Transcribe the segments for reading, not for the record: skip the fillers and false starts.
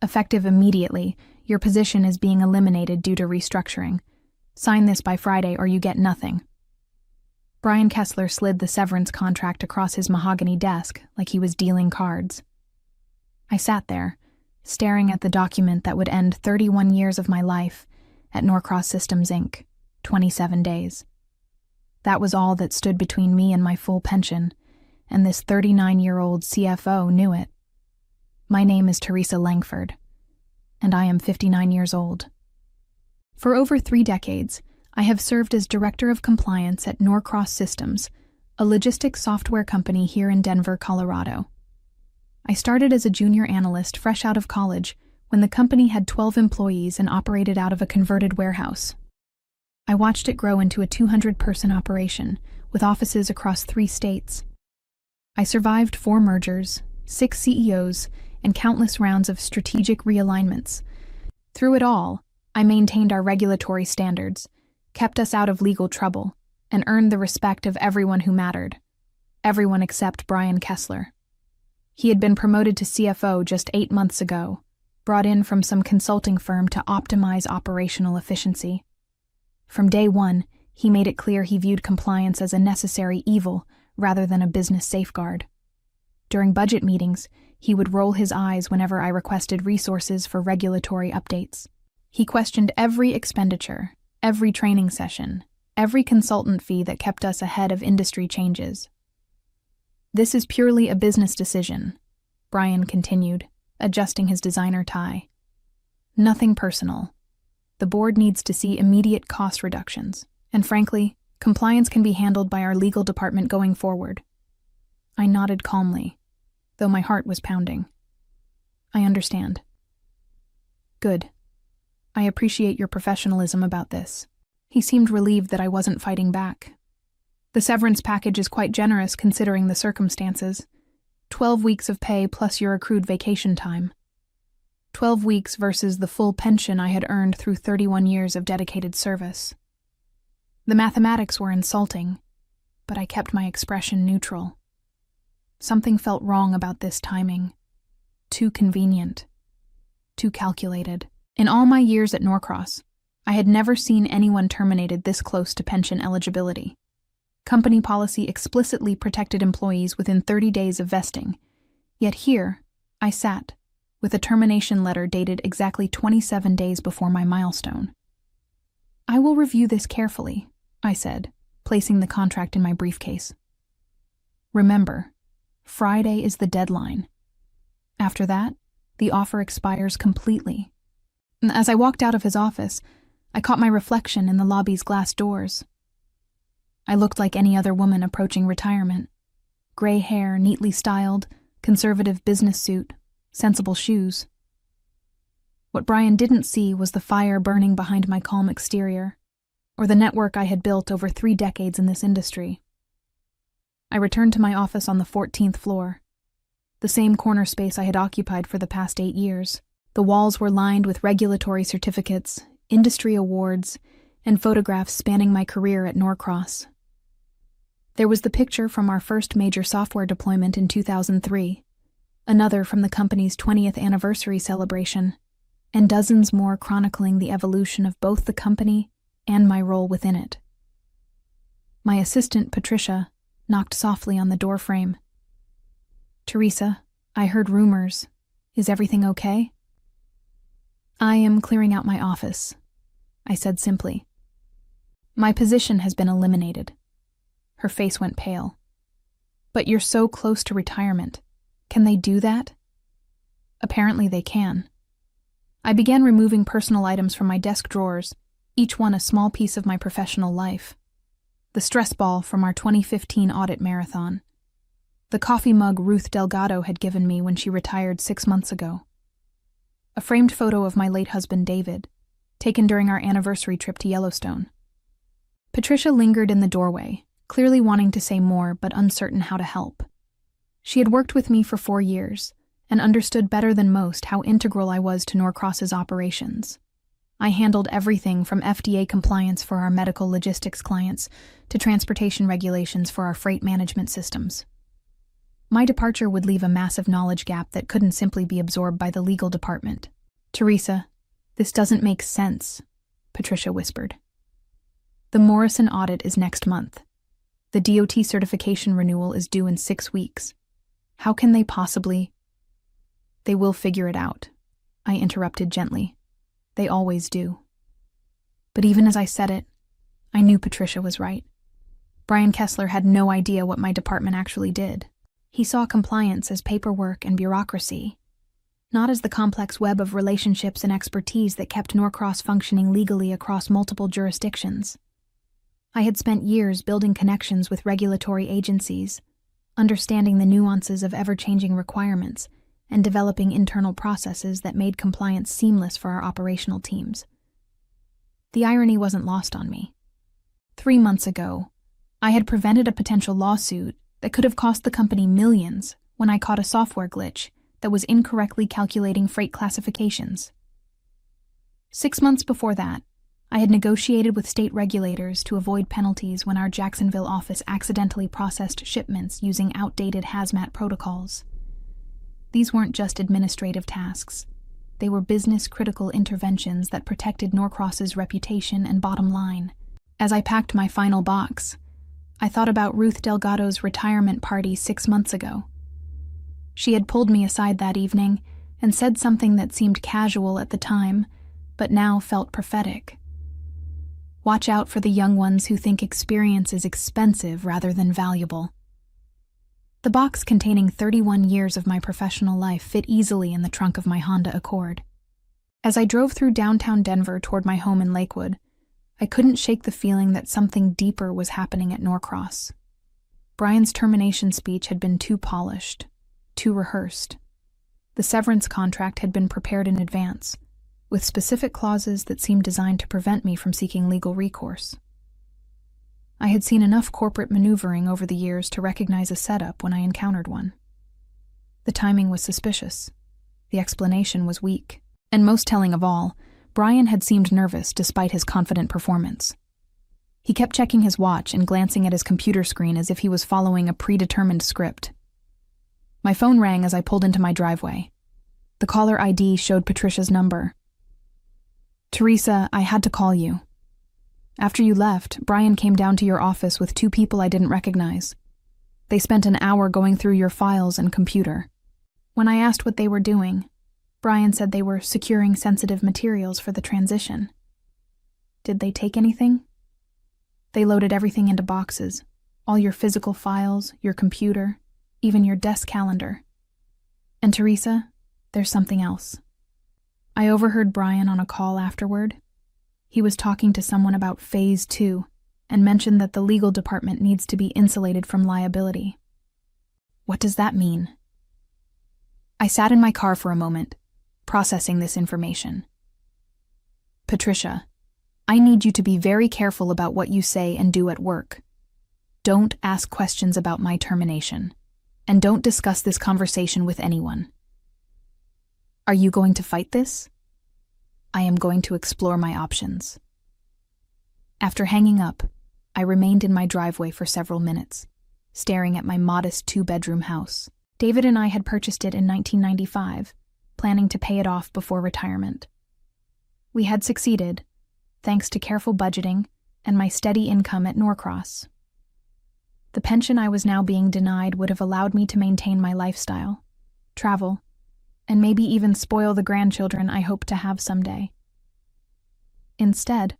Effective immediately, your position is being eliminated due to restructuring. Sign this by Friday or you get nothing. Brian Kessler slid the severance contract across his mahogany desk like he was dealing cards. I sat there, staring at the document that would end 31 years of my life at Norcross Systems, Inc., 27 days. That was all that stood between me and my full pension, and this 39-year-old CFO knew it. My name is Teresa Langford, and I am 59 years old. For over 3 decades, I have served as Director of Compliance at Norcross Systems, a logistics software company here in Denver, Colorado. I started as a junior analyst fresh out of college when the company had 12 employees and operated out of a converted warehouse. I watched it grow into a 200-person operation with offices across 3 states. I survived 4 mergers, 6 CEOs, and countless rounds of strategic realignments. Through it all, I maintained our regulatory standards, kept us out of legal trouble, and earned the respect of everyone who mattered. Everyone except Brian Kessler. He had been promoted to CFO just 8 months ago, brought in from some consulting firm to optimize operational efficiency. From day one, he made it clear he viewed compliance as a necessary evil rather than a business safeguard. During budget meetings, he would roll his eyes whenever I requested resources for regulatory updates. He questioned every expenditure, every training session, every consultant fee that kept us ahead of industry changes. "This is purely a business decision," Brian continued, adjusting his designer tie. "Nothing personal. The board needs to see immediate cost reductions, and frankly, compliance can be handled by our legal department going forward." I nodded calmly, though my heart was pounding. "I understand." "Good. I appreciate your professionalism about this." He seemed relieved that I wasn't fighting back. "The severance package is quite generous considering the circumstances. 12 weeks of pay plus your accrued vacation time. 12 weeks versus the full pension I had earned through 31 years of dedicated service." The mathematics were insulting, but I kept my expression neutral. Something felt wrong about this timing. Too convenient. Too calculated. In all my years at Norcross, I had never seen anyone terminated this close to pension eligibility. Company policy explicitly protected employees within 30 days of vesting, yet here I sat, with a termination letter dated exactly 27 days before my milestone. "I will review this carefully," I said, placing the contract in my briefcase. "Remember, Friday is the deadline. After that, the offer expires completely." As I walked out of his office, I caught my reflection in the lobby's glass doors. I looked like any other woman approaching retirement. Gray hair, neatly styled, conservative business suit, sensible shoes. What Brian didn't see was the fire burning behind my calm exterior, or the network I had built over 3 decades in this industry. I returned to my office on the 14th floor, the same corner space I had occupied for the past 8 years. The walls were lined with regulatory certificates, industry awards, and photographs spanning my career at Norcross. There was the picture from our first major software deployment in 2003, another from the company's 20th anniversary celebration, and dozens more chronicling the evolution of both the company and my role within it. My assistant, Patricia, knocked softly on the doorframe. "Teresa, I heard rumors. Is everything okay?" "I am clearing out my office," I said simply. "My position has been eliminated." Her face went pale. "But you're so close to retirement. Can they do that?" "Apparently they can." I began removing personal items from my desk drawers, each one a small piece of my professional life. The stress ball from our 2015 audit marathon. The coffee mug Ruth Delgado had given me when she retired 6 months ago. A framed photo of my late husband David, taken during our anniversary trip to Yellowstone. Patricia lingered in the doorway, clearly wanting to say more but uncertain how to help. She had worked with me for 4 years and understood better than most how integral I was to Norcross's operations. I handled everything from FDA compliance for our medical logistics clients to transportation regulations for our freight management systems. My departure would leave a massive knowledge gap that couldn't simply be absorbed by the legal department. Teresa, this doesn't make sense, Patricia whispered. The Morrison audit is next month. The DOT certification renewal is due in 6 weeks. How can they possibly? They will figure it out, I interrupted gently. They always do. But even as I said it, I knew Patricia was right. Brian Kessler had no idea what my department actually did. He saw compliance as paperwork and bureaucracy, not as the complex web of relationships and expertise that kept Norcross functioning legally across multiple jurisdictions. I had spent years building connections with regulatory agencies, understanding the nuances of ever-changing requirements, and developing internal processes that made compliance seamless for our operational teams. The irony wasn't lost on me. 3 months ago, I had prevented a potential lawsuit that could have cost the company millions when I caught a software glitch that was incorrectly calculating freight classifications. 6 months before that, I had negotiated with state regulators to avoid penalties when our Jacksonville office accidentally processed shipments using outdated hazmat protocols. These weren't just administrative tasks. They were business-critical interventions that protected Norcross's reputation and bottom line. As I packed my final box, I thought about Ruth Delgado's retirement party 6 months ago. She had pulled me aside that evening and said something that seemed casual at the time, but now felt prophetic. Watch out for the young ones who think experience is expensive rather than valuable. The box containing 31 years of my professional life fit easily in the trunk of my Honda Accord. As I drove through downtown Denver toward my home in Lakewood, I couldn't shake the feeling that something deeper was happening at Norcross. Brian's termination speech had been too polished, too rehearsed. The severance contract had been prepared in advance, with specific clauses that seemed designed to prevent me from seeking legal recourse. I had seen enough corporate maneuvering over the years to recognize a setup when I encountered one. The timing was suspicious. The explanation was weak. And most telling of all, Brian had seemed nervous despite his confident performance. He kept checking his watch and glancing at his computer screen as if he was following a predetermined script. My phone rang as I pulled into my driveway. The caller ID showed Patricia's number. Teresa, I had to call you. After you left, Brian came down to your office with 2 people I didn't recognize. They spent an hour going through your files and computer. When I asked what they were doing, Brian said they were securing sensitive materials for the transition. Did they take anything? They loaded everything into boxes, all your physical files, your computer, even your desk calendar. And Teresa, there's something else. I overheard Brian on a call afterward. He was talking to someone about Phase 2 and mentioned that the legal department needs to be insulated from liability. What does that mean? I sat in my car for a moment, processing this information. Patricia, I need you to be very careful about what you say and do at work. Don't ask questions about my termination, and don't discuss this conversation with anyone. Are you going to fight this? I am going to explore my options. After hanging up, I remained in my driveway for several minutes, staring at my modest 2-bedroom house. David and I had purchased it in 1995, planning to pay it off before retirement. We had succeeded, thanks to careful budgeting and my steady income at Norcross. The pension I was now being denied would have allowed me to maintain my lifestyle, travel, and maybe even spoil the grandchildren I hope to have someday. Instead,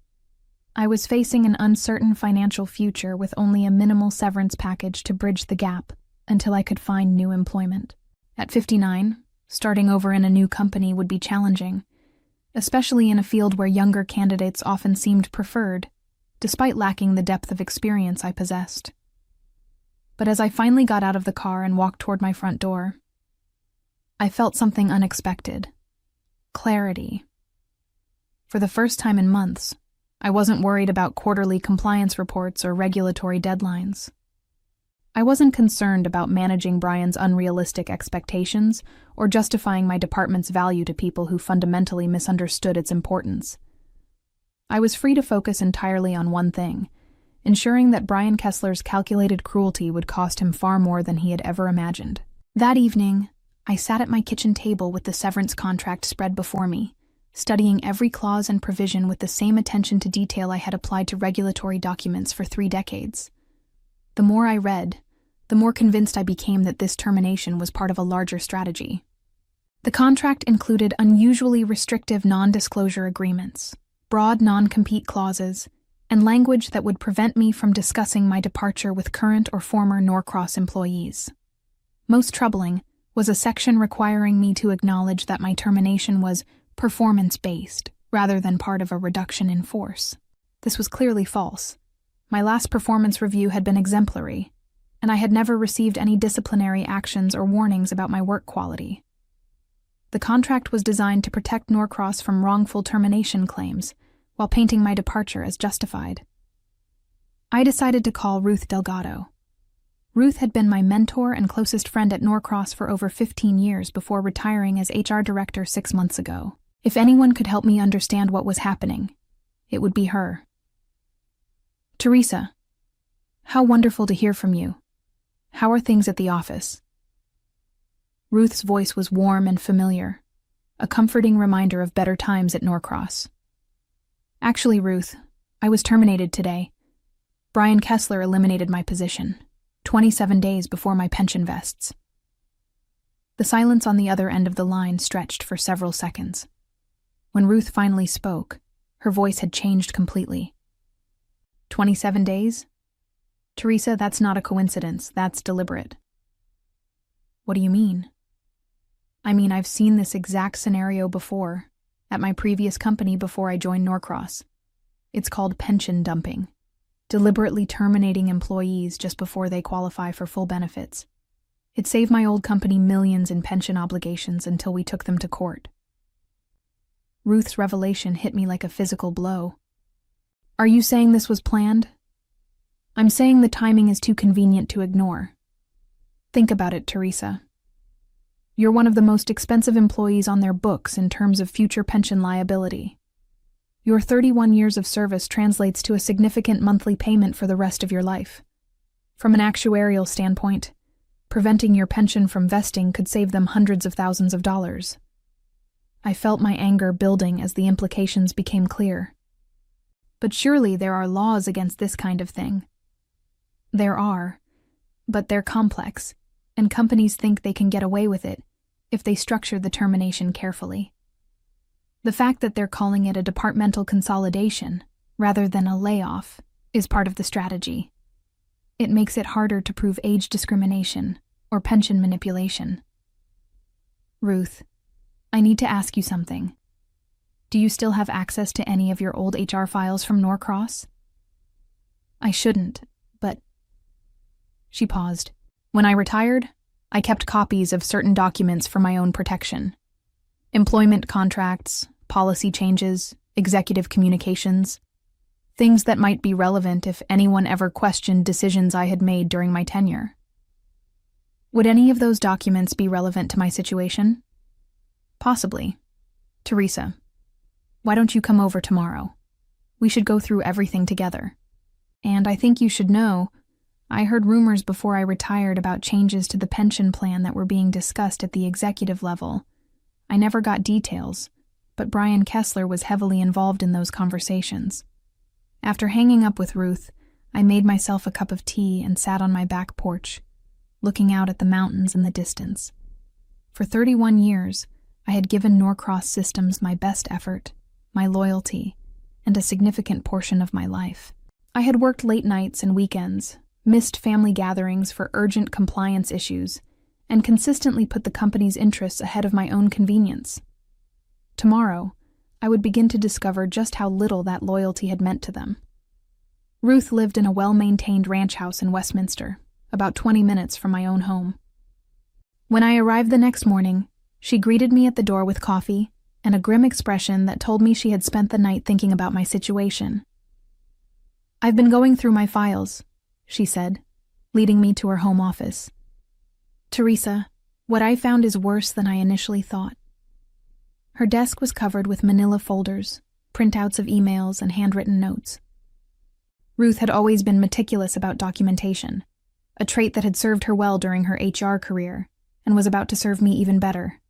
I was facing an uncertain financial future with only a minimal severance package to bridge the gap until I could find new employment. At 59, starting over in a new company would be challenging, especially in a field where younger candidates often seemed preferred, despite lacking the depth of experience I possessed. But as I finally got out of the car and walked toward my front door, I felt something unexpected. Clarity. For the first time in months, I wasn't worried about quarterly compliance reports or regulatory deadlines. I wasn't concerned about managing Brian's unrealistic expectations or justifying my department's value to people who fundamentally misunderstood its importance. I was free to focus entirely on one thing, ensuring that Brian Kessler's calculated cruelty would cost him far more than he had ever imagined. That evening, I sat at my kitchen table with the severance contract spread before me, studying every clause and provision with the same attention to detail I had applied to regulatory documents for 3 decades. The more I read, the more convinced I became that this termination was part of a larger strategy. The contract included unusually restrictive non-disclosure agreements, broad non-compete clauses, and language that would prevent me from discussing my departure with current or former Norcross employees. Most troubling was a section requiring me to acknowledge that my termination was performance-based, rather than part of a reduction in force. This was clearly false. My last performance review had been exemplary, and I had never received any disciplinary actions or warnings about my work quality. The contract was designed to protect Norcross from wrongful termination claims, while painting my departure as justified. I decided to call Ruth Delgado. Ruth had been my mentor and closest friend at Norcross for over 15 years before retiring as HR director 6 months ago. If anyone could help me understand what was happening, it would be her. "Teresa, how wonderful to hear from you. How are things at the office?" Ruth's voice was warm and familiar, a comforting reminder of better times at Norcross. "Actually, Ruth, I was terminated today. Brian Kessler eliminated my position, 27 days before my pension vests." The silence on the other end of the line stretched for several seconds. When Ruth finally spoke, her voice had changed completely. 27 days? Teresa, that's not a coincidence, that's deliberate. What do you mean? I mean, I've seen this exact scenario before, at my previous company before I joined Norcross. It's called pension dumping, deliberately terminating employees just before they qualify for full benefits. It saved my old company millions in pension obligations until we took them to court. Ruth's revelation hit me like a physical blow. Are you saying this was planned? I'm saying the timing is too convenient to ignore. Think about it, Teresa. You're one of the most expensive employees on their books in terms of future pension liability. Your 31 years of service translates to a significant monthly payment for the rest of your life. From an actuarial standpoint, preventing your pension from vesting could save them hundreds of thousands of dollars. I felt my anger building as the implications became clear. But surely there are laws against this kind of thing. There are, but they're complex, and companies think they can get away with it if they structure the termination carefully. The fact that they're calling it a departmental consolidation rather than a layoff is part of the strategy. It makes it harder to prove age discrimination or pension manipulation. Ruth, I need to ask you something. Do you still have access to any of your old HR files from Norcross? I shouldn't, but... She paused. When I retired, I kept copies of certain documents for my own protection. Employment contracts, policy changes, executive communications, things that might be relevant if anyone ever questioned decisions I had made during my tenure. Would any of those documents be relevant to my situation? Possibly. Teresa, why don't you come over tomorrow? We should go through everything together. And I think you should know, I heard rumors before I retired about changes to the pension plan that were being discussed at the executive level. I never got details, but Brian Kessler was heavily involved in those conversations. After hanging up with Ruth, I made myself a cup of tea and sat on my back porch, looking out at the mountains in the distance. For 31 years, I had given Norcross Systems my best effort, my loyalty, and a significant portion of my life. I had worked late nights and weekends, missed family gatherings for urgent compliance issues, and consistently put the company's interests ahead of my own convenience. Tomorrow, I would begin to discover just how little that loyalty had meant to them. Ruth lived in a well-maintained ranch house in Westminster, about 20 minutes from my own home. When I arrived the next morning, she greeted me at the door with coffee and a grim expression that told me she had spent the night thinking about my situation. "I've been going through my files," she said, leading me to her home office. "Teresa, what I found is worse than I initially thought." Her desk was covered with manila folders, printouts of emails, and handwritten notes. Ruth had always been meticulous about documentation, a trait that had served her well during her HR career and was about to serve me even better.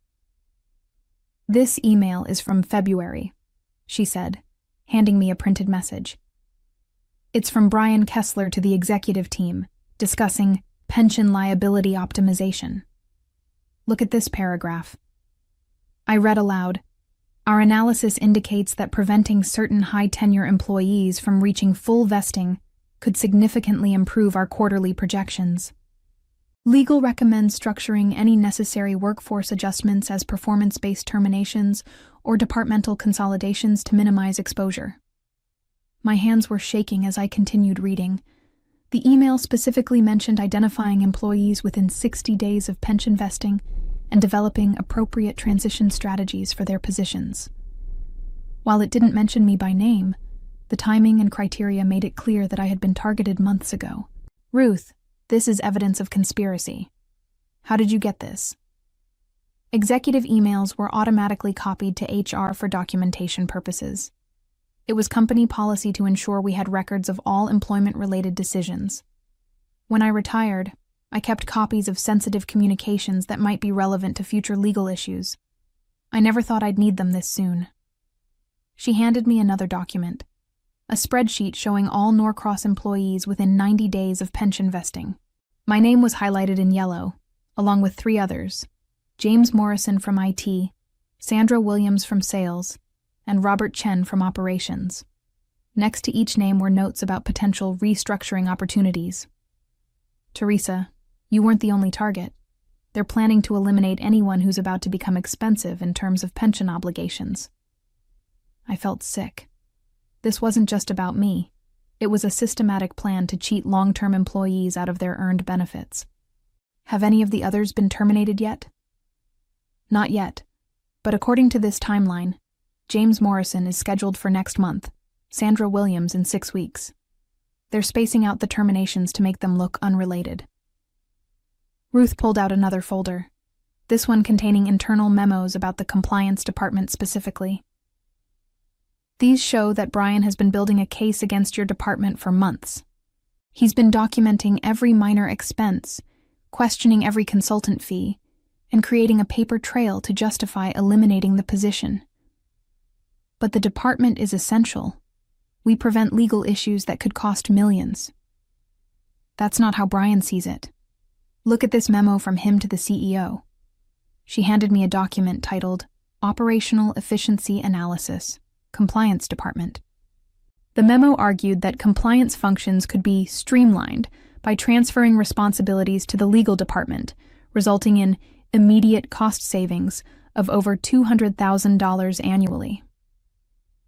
"This email is from February," she said, handing me a printed message. "It's from Brian Kessler to the executive team, discussing pension liability optimization. Look at this paragraph." I read aloud. "Our analysis indicates that preventing certain high-tenure employees from reaching full vesting could significantly improve our quarterly projections. Legal recommends structuring any necessary workforce adjustments as performance-based terminations or departmental consolidations to minimize exposure." My hands were shaking as I continued reading. The email specifically mentioned identifying employees within 60 days of pension vesting and developing appropriate transition strategies for their positions. While it didn't mention me by name, the timing and criteria made it clear that I had been targeted months ago. "Ruth, this is evidence of conspiracy. How did you get this?" Executive emails were automatically copied to HR for documentation purposes. It was company policy to ensure we had records of all employment-related decisions. When I retired, I kept copies of sensitive communications that might be relevant to future legal issues. I never thought I'd need them this soon. She handed me another document, a spreadsheet showing all Norcross employees within 90 days of pension vesting. My name was highlighted in yellow, along with 3 others: James Morrison from IT, Sandra Williams from Sales, and Robert Chen from Operations. Next to each name were notes about potential restructuring opportunities. "Teresa, you weren't the only target. They're planning to eliminate anyone who's about to become expensive in terms of pension obligations." I felt sick. This wasn't just about me. It was a systematic plan to cheat long-term employees out of their earned benefits. "Have any of the others been terminated yet?" "Not yet, but according to this timeline, James Morrison is scheduled for next month, Sandra Williams in 6 weeks. They're spacing out the terminations to make them look unrelated." Ruth pulled out another folder, this one containing internal memos about the compliance department specifically. "These show that Brian has been building a case against your department for months. He's been documenting every minor expense, questioning every consultant fee, and creating a paper trail to justify eliminating the position. But the department is essential. We prevent legal issues that could cost millions." "That's not how Brian sees it. Look at this memo from him to the CEO." She handed me a document titled Operational Efficiency Analysis, Compliance Department. The memo argued that compliance functions could be streamlined by transferring responsibilities to the legal department, resulting in immediate cost savings of over $200,000 annually.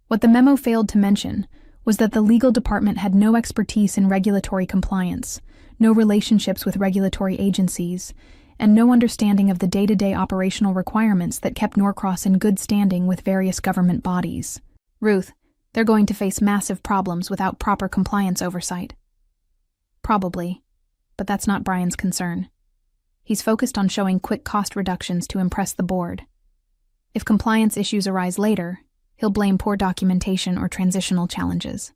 What the memo failed to mention was that the legal department had no expertise in regulatory compliance, no relationships with regulatory agencies, and no understanding of the day-to-day operational requirements that kept Norcross in good standing with various government bodies. "Ruth, they're going to face massive problems without proper compliance oversight." "Probably, but that's not Brian's concern. He's focused on showing quick cost reductions to impress the board. If compliance issues arise later, he'll blame poor documentation or transitional challenges."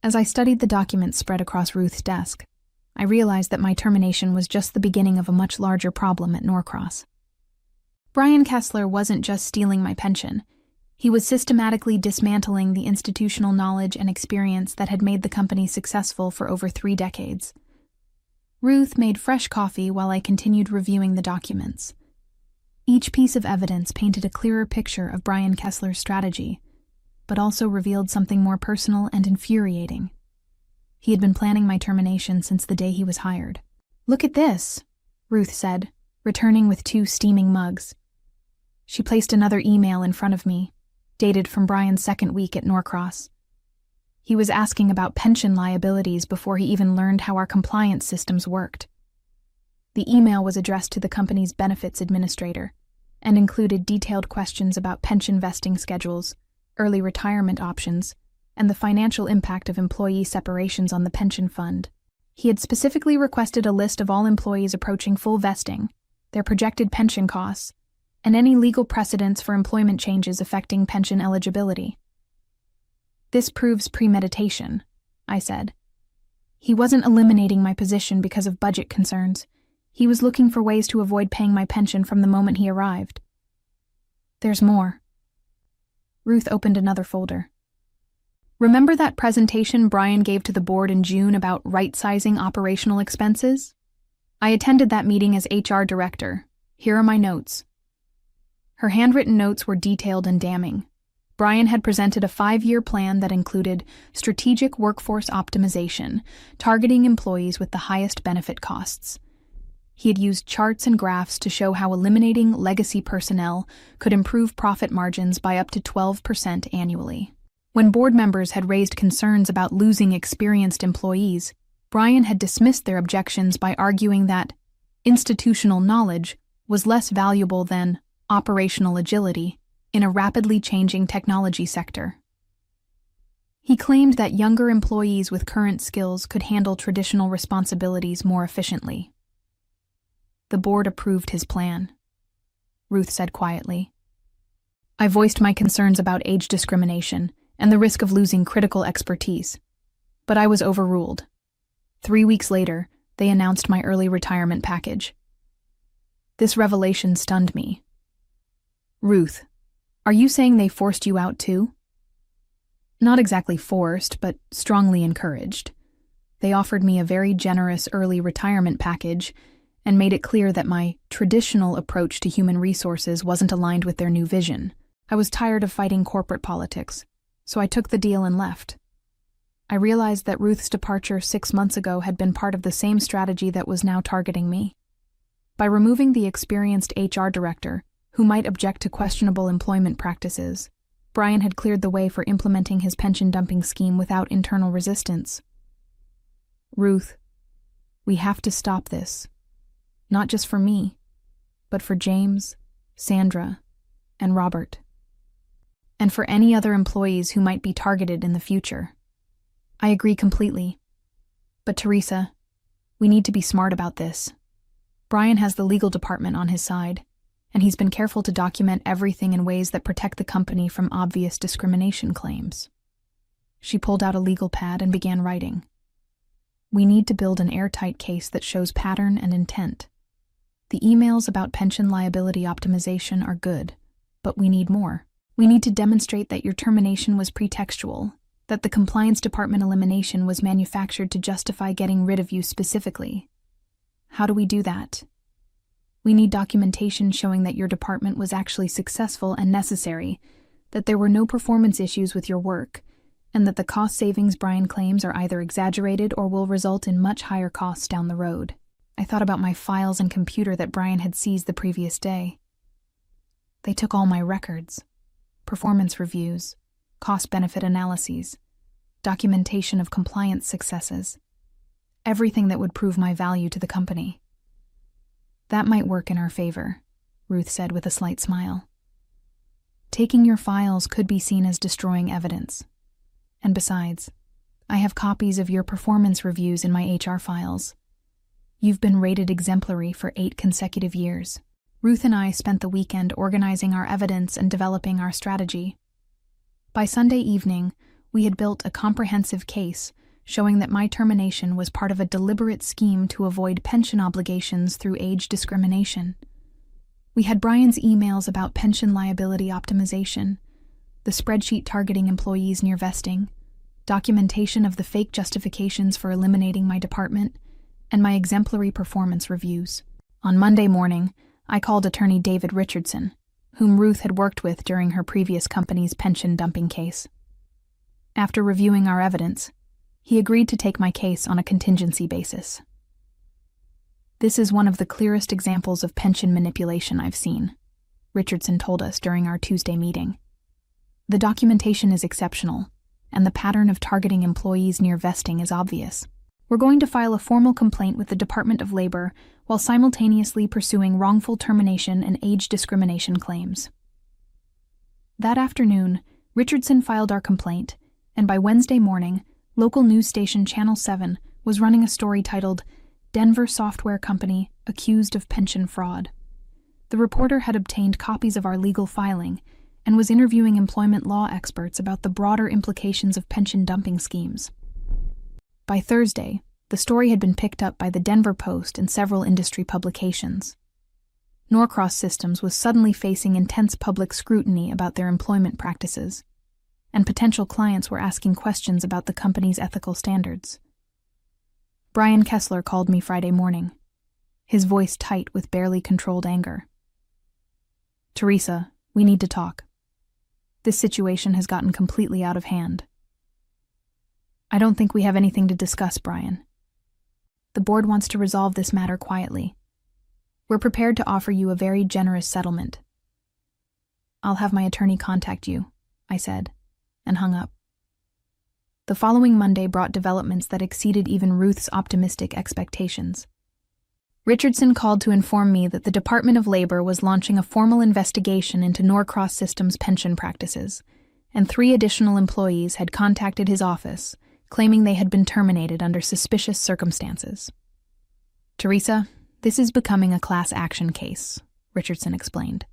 As I studied the documents spread across Ruth's desk, I realized that my termination was just the beginning of a much larger problem at Norcross. Brian Kessler wasn't just stealing my pension. He was systematically dismantling the institutional knowledge and experience that had made the company successful for over 3 decades. Ruth made fresh coffee while I continued reviewing the documents. Each piece of evidence painted a clearer picture of Brian Kessler's strategy, but also revealed something more personal and infuriating. He had been planning my termination since the day he was hired. "Look at this," Ruth said, returning with 2 steaming mugs. She placed another email in front of me, dated from Brian's 2nd week at Norcross. He was asking about pension liabilities before he even learned how our compliance systems worked. The email was addressed to the company's benefits administrator and included detailed questions about pension vesting schedules, early retirement options, and the financial impact of employee separations on the pension fund. He had specifically requested a list of all employees approaching full vesting, their projected pension costs, and any legal precedents for employment changes affecting pension eligibility. "This proves premeditation," I said. "He wasn't eliminating my position because of budget concerns. He was looking for ways to avoid paying my pension from the moment he arrived." There's more. Ruth opened another folder. Remember that presentation Brian gave to the board in June about right-sizing operational expenses? I attended that meeting as HR director. Here are my notes. Her handwritten notes were detailed and damning. Brian had presented a 5-year plan that included strategic workforce optimization, targeting employees with the highest benefit costs. He had used charts and graphs to show how eliminating legacy personnel could improve profit margins by up to 12% annually. When board members had raised concerns about losing experienced employees, Brian had dismissed their objections by arguing that institutional knowledge was less valuable than operational agility in a rapidly changing technology sector. He claimed that younger employees with current skills could handle traditional responsibilities more efficiently. The board approved his plan, Ruth said quietly. I voiced my concerns about age discrimination and the risk of losing critical expertise, but I was overruled. 3 weeks later, they announced my early retirement package. This revelation stunned me. Ruth, are you saying they forced you out too? Not exactly forced, but strongly encouraged. They offered me a very generous early retirement package and made it clear that my traditional approach to human resources wasn't aligned with their new vision. I was tired of fighting corporate politics, so I took the deal and left. I realized that Ruth's departure 6 months ago had been part of the same strategy that was now targeting me. By removing the experienced HR director, who might object to questionable employment practices, Brian had cleared the way for implementing his pension dumping scheme without internal resistance. Ruth, we have to stop this. Not just for me, but for James, Sandra, and Robert. And for any other employees who might be targeted in the future. I agree completely. But Teresa, we need to be smart about this. Brian has the legal department on his side, and he's been careful to document everything in ways that protect the company from obvious discrimination claims. She pulled out a legal pad and began writing. We need to build an airtight case that shows pattern and intent. The emails about pension liability optimization are good, but we need more. We need to demonstrate that your termination was pretextual, that the compliance department elimination was manufactured to justify getting rid of you specifically. How do we do that? We need documentation showing that your department was actually successful and necessary, that there were no performance issues with your work, and that the cost savings Brian claims are either exaggerated or will result in much higher costs down the road. I thought about my files and computer that Brian had seized the previous day. They took all my records, performance reviews, cost-benefit analyses, documentation of compliance successes, everything that would prove my value to the company. That might work in our favor, Ruth said with a slight smile. Taking your files could be seen as destroying evidence. And besides, I have copies of your performance reviews in my HR files. You've been rated exemplary for 8 consecutive years. Ruth and I spent the weekend organizing our evidence and developing our strategy. By Sunday evening, we had built a comprehensive case showing that my termination was part of a deliberate scheme to avoid pension obligations through age discrimination. We had Brian's emails about pension liability optimization, the spreadsheet targeting employees near vesting, documentation of the fake justifications for eliminating my department, and my exemplary performance reviews. On Monday morning, I called attorney David Richardson, whom Ruth had worked with during her previous company's pension dumping case. After reviewing our evidence, he agreed to take my case on a contingency basis. This is one of the clearest examples of pension manipulation I've seen, Richardson told us during our Tuesday meeting. The documentation is exceptional, and the pattern of targeting employees near vesting is obvious. We're going to file a formal complaint with the Department of Labor while simultaneously pursuing wrongful termination and age discrimination claims. That afternoon, Richardson filed our complaint, and by Wednesday morning, local news station Channel 7 was running a story titled, "Denver Software Company Accused of Pension Fraud." The reporter had obtained copies of our legal filing and was interviewing employment law experts about the broader implications of pension dumping schemes. By Thursday, the story had been picked up by the Denver Post and several industry publications. Norcross Systems was suddenly facing intense public scrutiny about their employment practices, and potential clients were asking questions about the company's ethical standards. Brian Kessler called me Friday morning, his voice tight with barely controlled anger. "Teresa, we need to talk. This situation has gotten completely out of hand." "I don't think we have anything to discuss, Brian. The board wants to resolve this matter quietly. We're prepared to offer you a very generous settlement." "I'll have my attorney contact you," I said, and hung up. The following Monday brought developments that exceeded even Ruth's optimistic expectations. Richardson called to inform me that the Department of Labor was launching a formal investigation into Norcross Systems' pension practices, and 3 additional employees had contacted his office, claiming they had been terminated under suspicious circumstances. "Teresa, this is becoming a class action case," Richardson explained.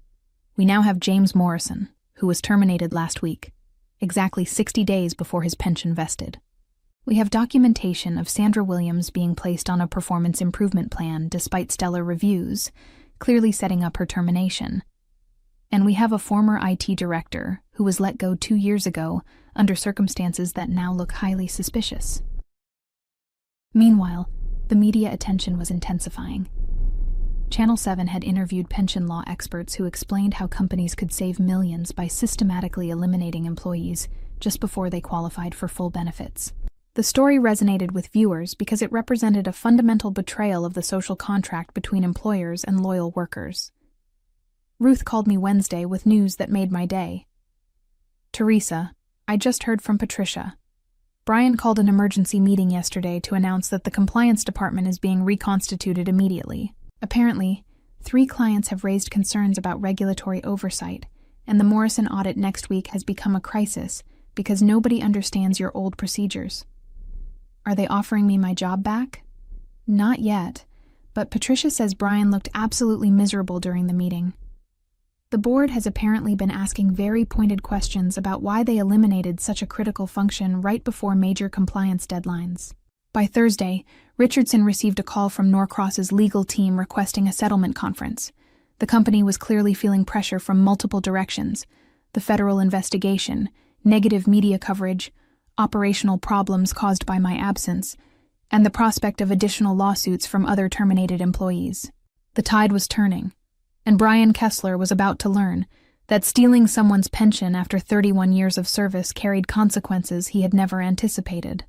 "We now have James Morrison, who was terminated last week, exactly 60 days before his pension vested. We have documentation of Sandra Williams being placed on a performance improvement plan despite stellar reviews, clearly setting up her termination. And we have a former IT director who was let go 2 years ago under circumstances that now look highly suspicious." Meanwhile, the media attention was intensifying. Channel 7 had interviewed pension law experts who explained how companies could save millions by systematically eliminating employees just before they qualified for full benefits. The story resonated with viewers because it represented a fundamental betrayal of the social contract between employers and loyal workers. Ruth called me Wednesday with news that made my day. "Teresa, I just heard from Patricia. Brian called an emergency meeting yesterday to announce that the compliance department is being reconstituted immediately. Apparently, 3 clients have raised concerns about regulatory oversight, and the Morrison audit next week has become a crisis because nobody understands your old procedures. Are they offering me my job back? Not yet, but Patricia says Brian looked absolutely miserable during the meeting. The board has apparently been asking very pointed questions about why they eliminated such a critical function right before major compliance deadlines." By Thursday, Richardson received a call from Norcross's legal team requesting a settlement conference. The company was clearly feeling pressure from multiple directions: the federal investigation, negative media coverage, operational problems caused by my absence, and the prospect of additional lawsuits from other terminated employees. The tide was turning, and Brian Kessler was about to learn that stealing someone's pension after 31 years of service carried consequences he had never anticipated.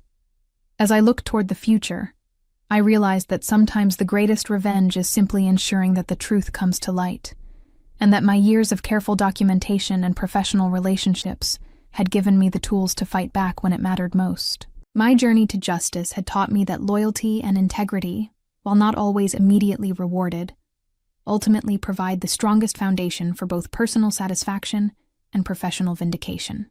As I looked toward the future, I realized that sometimes the greatest revenge is simply ensuring that the truth comes to light, and that my years of careful documentation and professional relationships had given me the tools to fight back when it mattered most. My journey to justice had taught me that loyalty and integrity, while not always immediately rewarded, ultimately provide the strongest foundation for both personal satisfaction and professional vindication.